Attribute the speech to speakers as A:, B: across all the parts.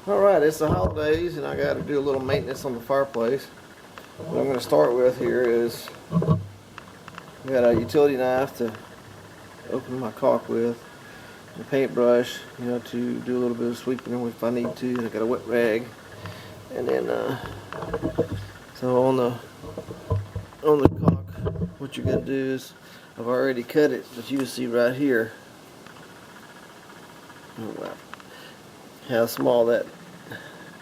A: Alright, it's the holidays and I got to do a little maintenance on the fireplace. What I'm going to start with here is I got a utility knife to open my caulk with, a paintbrush, to do a little bit of sweeping if I need to, and I got a wet rag. And then so on the caulk, what you're going to do is, I've already cut it, but you can see right here how small that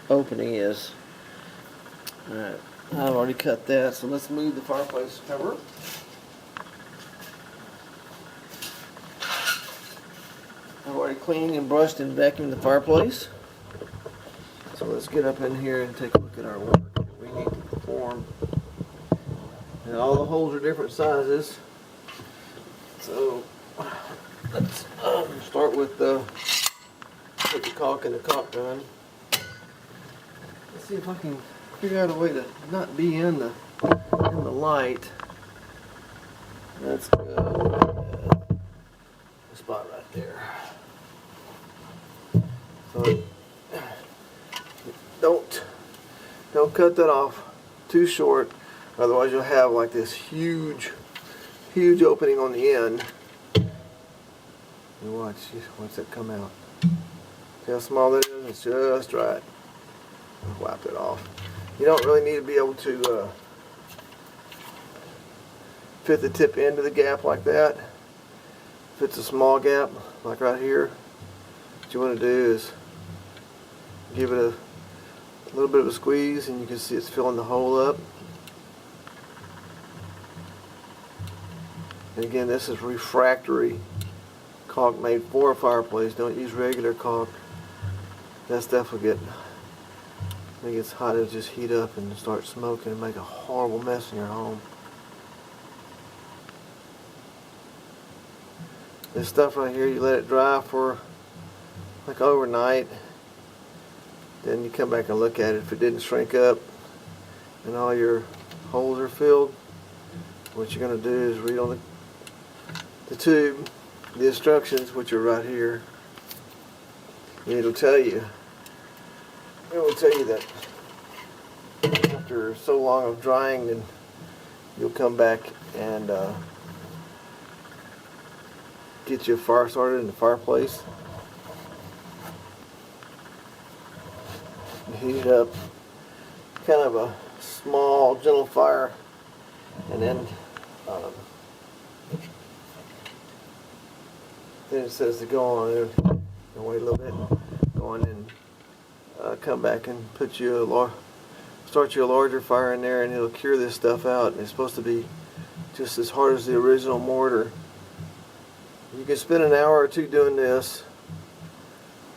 A: opening is. Alright, I've already cut that, so let's move the fireplace cover. I've already cleaned and brushed and vacuumed the fireplace. So let's get up in here and take a look at our work that we need to perform. And all the holes are different sizes. So let's start with put the caulk in the caulk gun. Let's see if I can figure out a way to not be in the light. That's good. The spot right there. So don't cut that off too short, otherwise you'll have like this huge opening on the end. And watch that come out. See how small that is? It's just right. Wipe it off. You don't really need to be able to fit the tip into the gap like that. If it's a small gap, like right here, what you want to do is give it a little bit of a squeeze, and you can see it's filling the hole up. And again, this is refractory caulk made for a fireplace. Don't use regular caulk. That stuff will get, when it gets hot, it'll just heat up and start smoking and make a horrible mess in your home. This stuff right here, you let it dry for like overnight. Then you come back and look at it. If it didn't shrink up and all your holes are filled, what you're going to do is read on the tube the instructions, which are right here. And it will tell you that after so long of drying, then you'll come back and get your fire started in the fireplace. Heat it up, kind of a small, gentle fire, and then it says to go on there. Wait a little bit, go on and come back and put you start you a larger fire in there, and it'll cure this stuff out. And it's supposed to be just as hard as the original mortar. You can spend an hour or two doing this.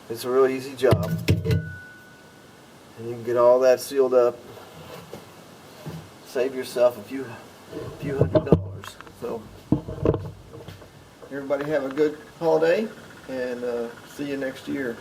A: It's a real easy job. And you can get all that sealed up. Save yourself a few $100s. So everybody have a good holiday, and see you next year.